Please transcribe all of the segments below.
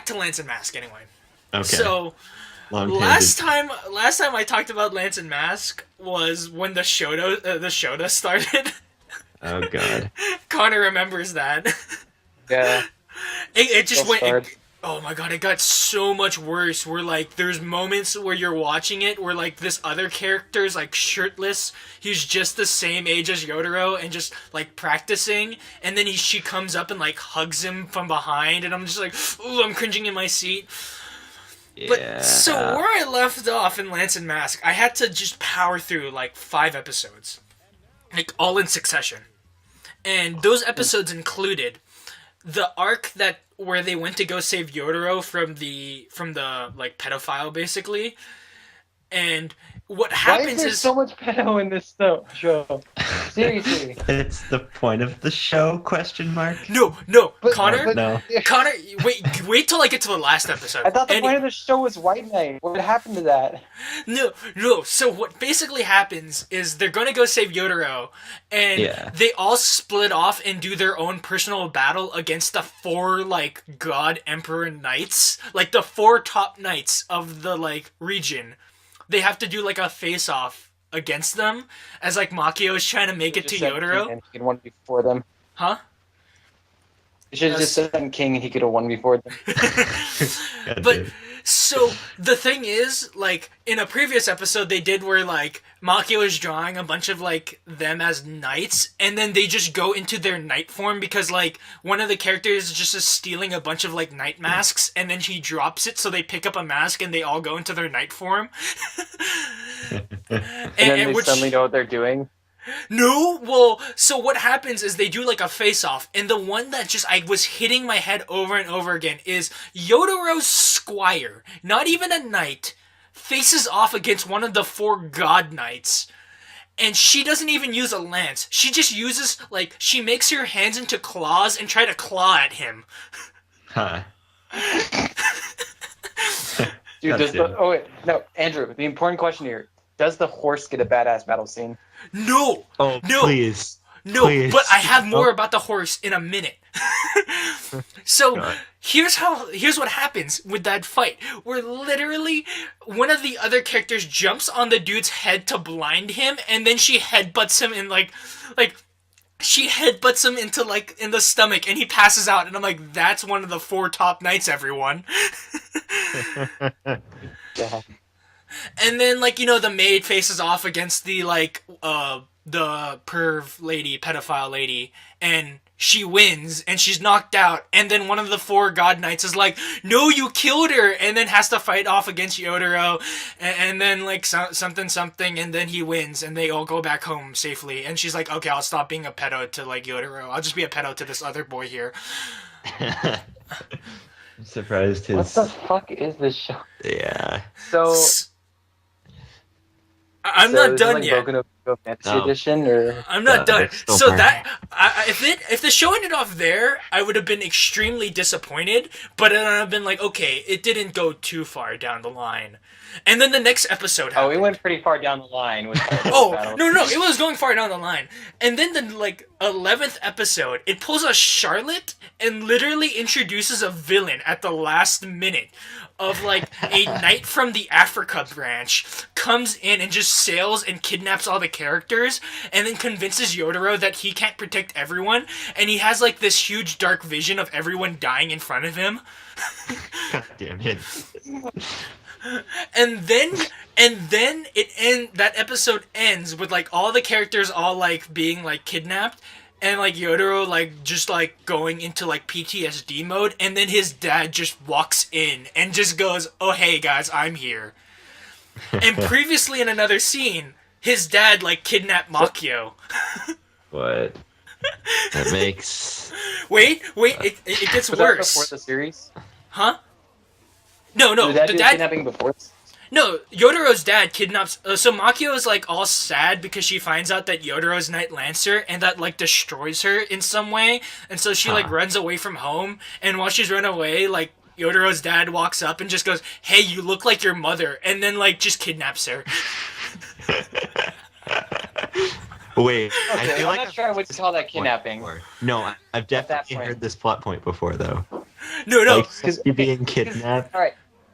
back to Lance and Mask anyway. Okay. So Long last tangent. time I talked about Lance and Mask was when the Shota started. Oh God. Connor remembers that. Yeah. It just Still went. scarred. Oh my god, it got so much worse. Where like there's moments where you're watching it where like this other character's like shirtless. He's just the same age as Yotaro and just like practicing, and then she comes up and like hugs him from behind, and I'm just like, ooh, I'm cringing in my seat. Yeah. But so where I left off in Lance and Mask, I had to just power through like 5 episodes, like all in succession, and those episodes included the arc that where they went to go save Yotaro from the like pedophile basically, and what Why is happens there is so much pedo in this show? Seriously. It's the point of the show? Question mark. no But- Connor but- No. Connor wait till I get to the last episode. I thought the And- point of the show was White Knight. What happened to that? No. So what basically happens is they're gonna go save Yotaro, and Yeah. they all split off and do their own personal battle against the 4 like God Emperor knights, like the 4 top knights of the like region. They have to do like a face off against them as like Makio is trying to make it to Yotaro. And he could one before them. Huh? He should have just said King and he could have won before them. God But damn. so the thing is, like in a previous episode, they did where like Makio is drawing a bunch of like them as knights, and then they just go into their knight form because like one of the characters just is stealing a bunch of like knight masks, and then he drops it, so they pick up a mask and they all go into their knight form. And then they suddenly know what they're doing. No, well, so what happens is they do like a face-off, and the one that just I was hitting my head over and over again is Yotaro's squire, not even a knight, faces off against one of the 4 god knights, and she doesn't even use a lance. She just uses like she makes her hands into claws and try to claw at him. Huh. Dude, God does damn. the... Oh, wait. No, Andrew, the important question here. Does the horse get a badass battle scene? No, Oh, No. please. no, Please. but I have more about the horse in a minute. So God. here's what happens with that fight. Where literally one of the other characters jumps on the dude's head to blind him, and then she headbutts him in like she headbutts him into like in the stomach, and he passes out. And I'm like, that's one of the 4 top knights, everyone. Yeah. And then like the maid faces off against the like the perv lady, pedophile lady, and she wins, and she's knocked out, and then one of the 4 god knights is like, no, you killed her, and then has to fight off against Yotaro, and then like something, and then he wins, and they all go back home safely, and she's like, okay, I'll stop being a pedo to like Yotaro, I'll just be a pedo to this other boy here. I'm surprised What his. the fuck is this show? Yeah. So... I'm so not is done it like yet. Boku no Fantasy Oh. Edition, or... I'm not done. it's still So far. that if the show ended off there, I would have been extremely disappointed. But then I've been like, okay, it didn't go too far down the line. And then the next episode happened. Oh, we went pretty far down the line with Oh battles. no, it was going far down the line. And then the like 11th episode, it pulls a Charlotte and literally introduces a villain at the last minute. Of like a knight from the Africa branch comes in and just sails and kidnaps all the characters, and then convinces Yotaro that he can't protect everyone, and he has like this huge dark vision of everyone dying in front of him. God damn it. And then that episode ends with like all the characters all like being like kidnapped, and like Yotaro like just like going into like PTSD mode, and then his dad just walks in and just goes, "Oh hey guys, I'm here." And previously in another scene, his dad like kidnapped Makio. What? That makes. Wait, it gets Was that before worse. the series? Huh? No, Did that the do dad. kidnapping before? No, Yotaro's dad kidnaps. So Makio is like all sad because she finds out that Yotaro's Knight Lancer, and that like destroys her in some way, and so she like runs away from home. And while she's running away, like Yotaro's dad walks up and just goes, "Hey, you look like your mother," and then like just kidnaps her. Wait, I Okay, feel I'm like not sure I would call that kidnapping. before. No, I've definitely point. heard this plot point before, though. No, no. Like you being kidnapped. All right.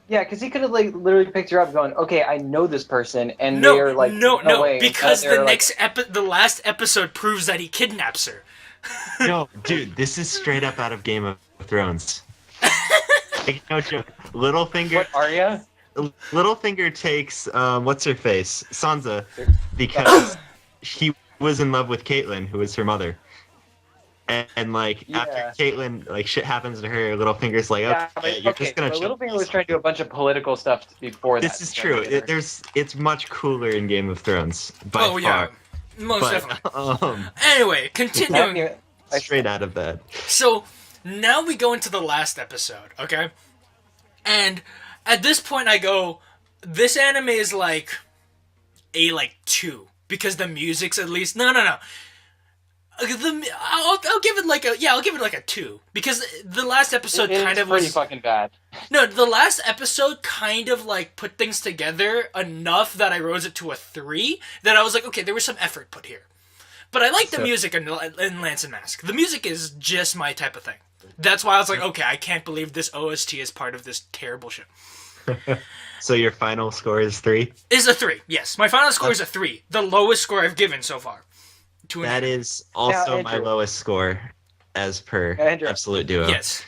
Yeah, because he could have like literally picked her up, going, "Okay, I know this person," and they No, are like, no, "No no, way," because they're, like, the last episode proves that he kidnaps her. No, dude, this is straight up out of Game of Thrones. Like, no joke. Littlefinger. what Arya? Littlefinger takes what's her face, Sansa, because he was in love with Caitlyn, who was her mother. And like after Yeah. Caitlyn, like shit happens to her, Littlefinger's like, Yeah, okay, but, you're just gonna. but chill. Littlefinger was trying to do a bunch of political stuff before that. This is true. It's much cooler in Game of Thrones by Oh yeah, far. most definitely. But Anyway, continuing. Yeah, straight out of that. So now we go into the last episode, okay? And at this point, I go, this anime is like a 2 because the music's at least no. I'll give it like a 2 because the last episode It kind is of pretty was fucking bad. no, the last episode kind of like put things together enough that I rose it to a 3. That I was like, okay, there was some effort put here. But I like the music in Lance and Mask. The music is just my type of thing. That's why I was like, okay, I can't believe this OST is part of this terrible show. So your final score is 3? Is a 3, yes. My final score is a 3. The lowest score I've given so far. That is also Now, my Andrew. lowest score, as per Andrew. Absolute Duo. Yes.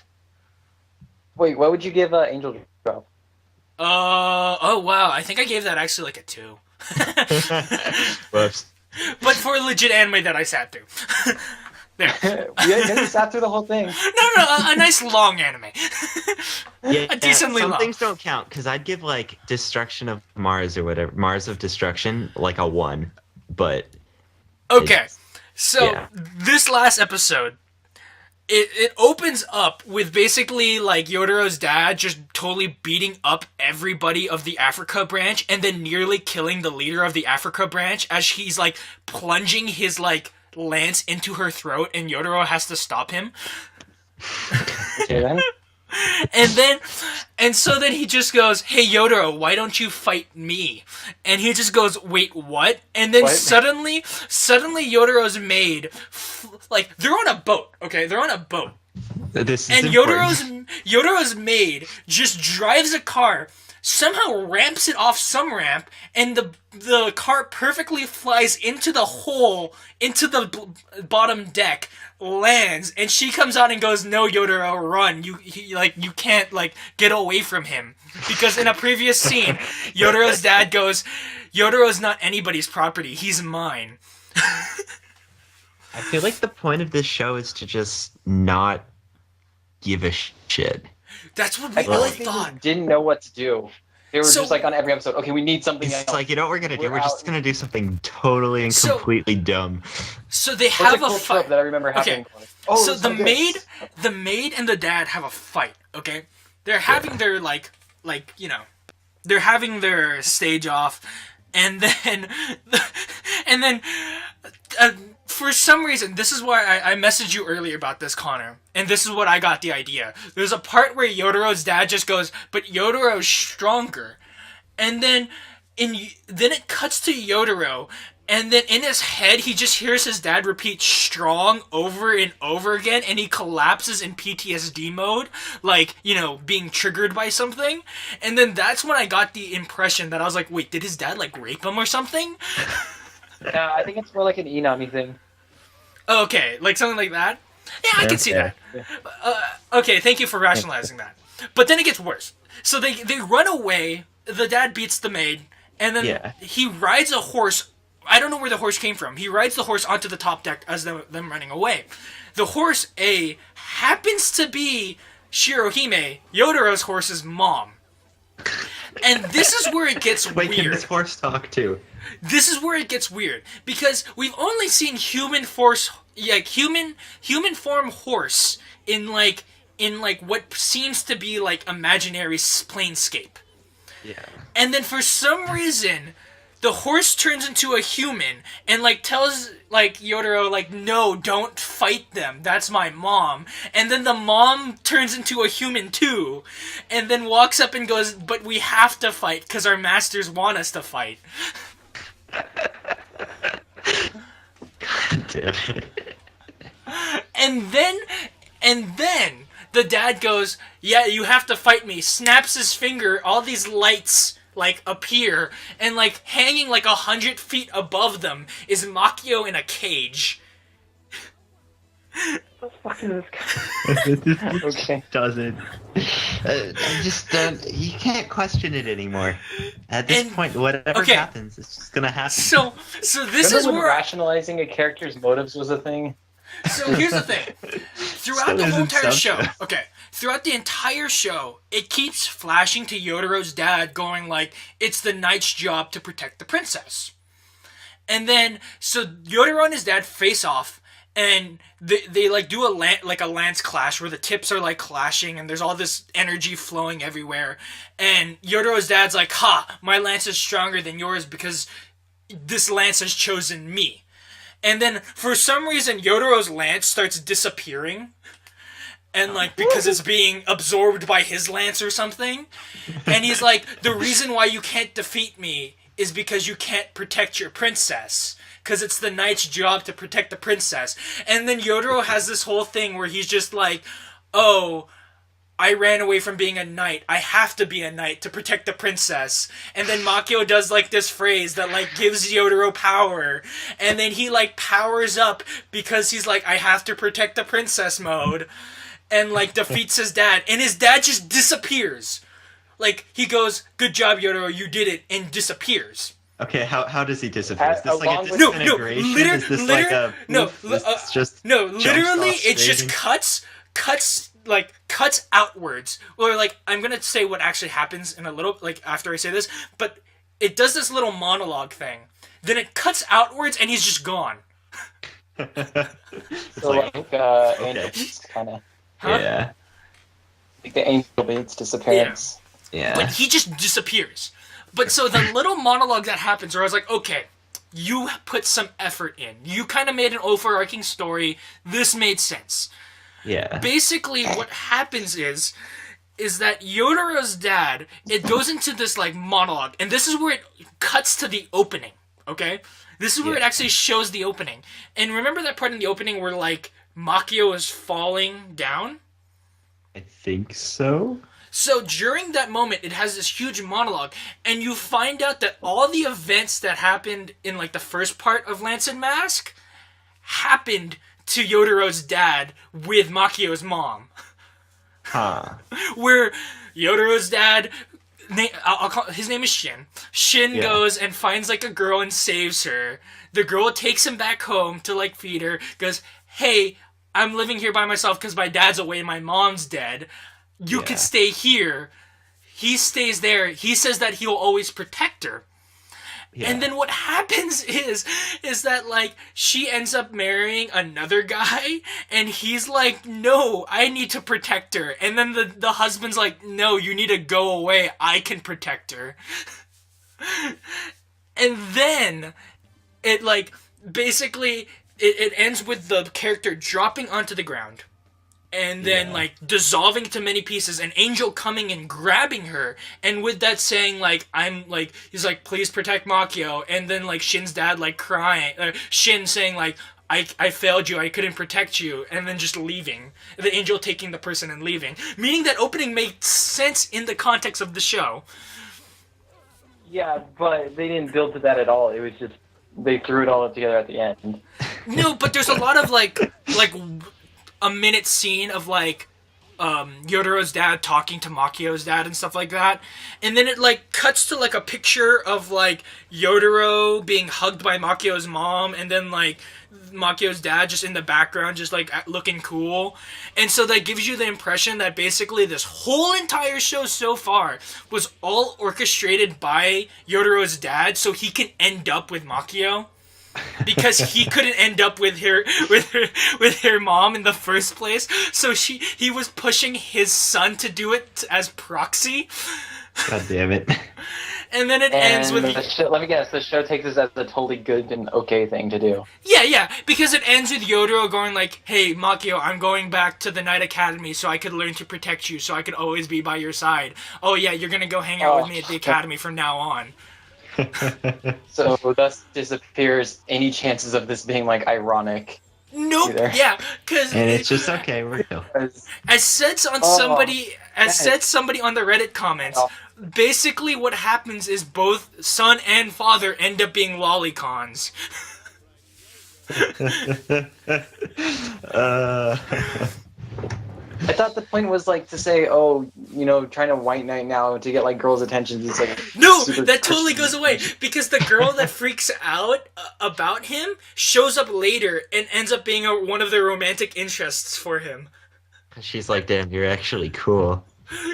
Wait, what would you give Angel Drop? Oh wow, I think I gave that actually like a 2. Whoops. But for a legit anime that I sat through. There. You sat through the whole thing. No, a nice long anime. Yeah, A decently some long. things don't count because I'd give like Destruction of Mars or whatever, Mars of Destruction, like a 1. But Okay, so Yeah. this last episode, it opens up with basically like Yotaro's dad just totally beating up everybody of the Africa branch and then nearly killing the leader of the Africa branch as he's like plunging his like lance into her throat and Yotaro has to stop him. Okay, then. And so then he just goes, "Hey Yotaro, why don't you fight me?" And he just goes, "Wait, what?" And then What? suddenly Yotaro's maid, like they're on a boat, okay? They're on a boat, this is and important. Yotaro's maid just drives a car, somehow ramps it off some ramp, and the car perfectly flies into the hole into the bottom deck, lands, and she comes out and goes, "No, Yotaro, run! You can't like get away from him." Because in a previous scene, Yotaro's dad goes, "Yotaro's not anybody's property. He's mine." I feel like the point of this show is to just not give a shit. That's what I we feel all like they thought. just didn't know what to do. They were So- just like on every episode, okay, we need something It's else. like, you know what we're gonna do? We're We're just out. gonna do something totally and So- completely dumb. So they What's have a a cool fight. trope that I remember happening? Okay. Oh, So it's the like this. maid and the dad have a fight, okay? They're having their like they're having their stage off, and then for some reason, this is why I messaged you earlier about this, Connor, and this is what I got the idea. There's a part where Yotaro's dad just goes, "But Yotaro's stronger," and then then it cuts to Yotaro. And then in his head, he just hears his dad repeat "strong" over and over again, and he collapses in PTSD mode, like, being triggered by something. And then that's when I got the impression that I was like, wait, did his dad, like, rape him or something? Nah, I think it's more like an Inami thing. Okay, like something like that? Yeah, I can see Okay. that. Okay, thank you for rationalizing that. But then it gets worse. So they run away, the dad beats the maid, and then Yeah. he rides a horse. I don't know where the horse came from. He rides the horse onto the top deck as them running away. The horse, happens to be Shirohime, Yotaro's horse's mom. And this is where it gets Wait, can weird. this horse talk too? This is where it gets weird because we've only seen human form horse in what seems to be like imaginary planescape. Yeah. And then for some reason, the horse turns into a human and like tells like Yotaro like, "No, don't fight them. That's my mom." And then the mom turns into a human too, and then walks up and goes, "But we have to fight because our masters want us to fight." God damn it. And then the dad goes, yeah, you have to fight me, snaps his finger, all these lights like appear, and like hanging like 100 feet above them is Makio in a cage. What the fuck is this guy? Okay. Doesn't. I just don't. You can't question it anymore. At this point, whatever happens, it's just gonna happen. So this is Remember when where rationalizing a character's motives was a thing? So here's the thing. Throughout the whole entire show, throughout the entire show, it keeps flashing to Yotaro's dad going like, it's the knight's job to protect the princess. And then, so Yotaro and his dad face off, and they like do a lance clash where the tips are like clashing, and there's all this energy flowing everywhere. And Yotaro's dad's like, ha, my lance is stronger than yours because this lance has chosen me. And then, for some reason, Yotaro's lance starts disappearing. And, like, because it's being absorbed by his lance or something. And he's like, the reason why you can't defeat me is because you can't protect your princess. Because it's the knight's job to protect the princess. And then Yotaro has this whole thing where he's just like, oh, I ran away from being a knight. I have to be a knight to protect the princess. And then Makio does like this phrase that like gives Yotaro power. And then he like powers up because he's like, I have to protect the princess mode. And like defeats his dad. And his dad just disappears. Like he goes, good job Yotaro, you did it, and disappears. Okay, how does he disappear? Is this like a disintegration? Is this like a... literally it just cuts outwards. Or like, I'm gonna say what actually happens in a little, like after I say this, but it does this little monologue thing. Then it cuts outwards and he's just gone. So Angel Beats kind of. Huh? Yeah. Like the Angel Beats disappearance. Yeah. But he just disappears. But so the little monologue that happens where I was like, okay, you put some effort in. You kind of made an overarching story. This made sense. Yeah. Basically, what happens is that Yotaro's dad, it goes into this, like, monologue. And this is where it cuts to the opening, okay? This is where it actually shows the opening. And remember that part in the opening where, like, Makio is falling down? I think so. So during that moment, it has this huge monologue, and you find out that all the events that happened in, like, the first part of Lance and Mask happened to Yotaro's dad with Makio's mom. Huh. Where Yotaro's dad, his name is Shin. Shin goes and finds like a girl and saves her. The girl takes him back home to like feed her. Goes, hey, I'm living here by myself because my dad's away and my mom's dead. You could stay here. He stays there. He says that he'll always protect her. Yeah. And then what happens is that, like, she ends up marrying another guy, and he's like, no, I need to protect her. And then the husband's like, no, you need to go away. I can protect her. And then it, like, basically, it ends with the character dropping onto the ground. And then, like, dissolving to many pieces, and Angel coming and grabbing her, and with that saying, like, he's like, please protect Makio, and then, like, Shin's dad, like, crying, Shin saying, like, I failed you, I couldn't protect you, and then just leaving. The Angel taking the person and leaving. Meaning that opening made sense in the context of the show. Yeah, but they didn't build to that at all. It was just, they threw it all together at the end. No, but there's a lot of, like, a minute scene of, like, Yotaro's dad talking to Makio's dad and stuff like that. And then it, like, cuts to, like, a picture of, like, Yotaro being hugged by Makio's mom, and then, like, Makio's dad just in the background, just, like, looking cool. And so that gives you the impression that basically this whole entire show so far was all orchestrated by Yotaro's dad so he can end up with Makio. Because he couldn't end up with her mom in the first place, so he was pushing his son to do it as proxy. God damn it! And then it ends with let me guess. The show takes this as a totally good and okay thing to do. Yeah, because it ends with Yotaro going like, "Hey, Makio, I'm going back to the Night Academy so I could learn to protect you, so I could always be by your side. Oh yeah, you're gonna go hang out with me at the academy from now on." So thus disappears any chances of this being like ironic. Nope. either. Yeah, because And it's just okay. We're chill. as said on somebody on the Reddit comments, basically what happens is both son and father end up being lolicons. I thought the point was like to say, oh, you know, trying to white knight now to get like girls' attention. It's like No, super that totally Christian. goes away because the girl that freaks out about him shows up later and ends up being one of the romantic interests for him. She's like, damn, you're actually cool.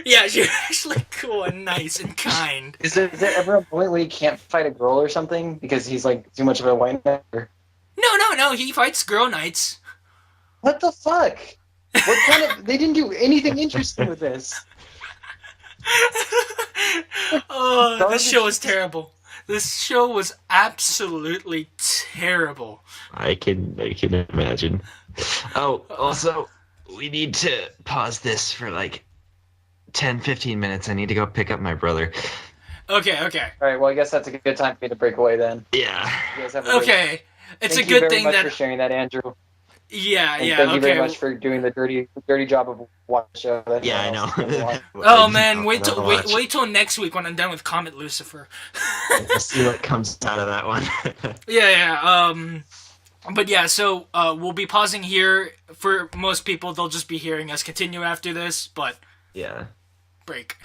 Yeah, she's actually cool and nice and kind. Is there ever a point where he can't fight a girl or something because he's like too much of a white knight? No, he fights girl knights. What the fuck? What kind of? They didn't do anything interesting with this. Oh, this show was terrible. This show was absolutely terrible. I can imagine. Oh, also, we need to pause this for like 10-15 minutes. I need to go pick up my brother. Okay. All right. Well, I guess that's a good time for me to break away then. Yeah. You guys have a great- Okay. It's Thank a good you very thing much that for sharing that, Andrew. yeah. And thank you very Okay. much for doing the dirty job of watching the show. That Yeah, I no one else can watch. know. Oh man, wait Watch. till next week when I'm done with Comet Lucifer. We'll see what comes out of that one. Yeah. But yeah, so we'll be pausing here. For most people, they'll just be hearing us continue after this. But Yeah. break.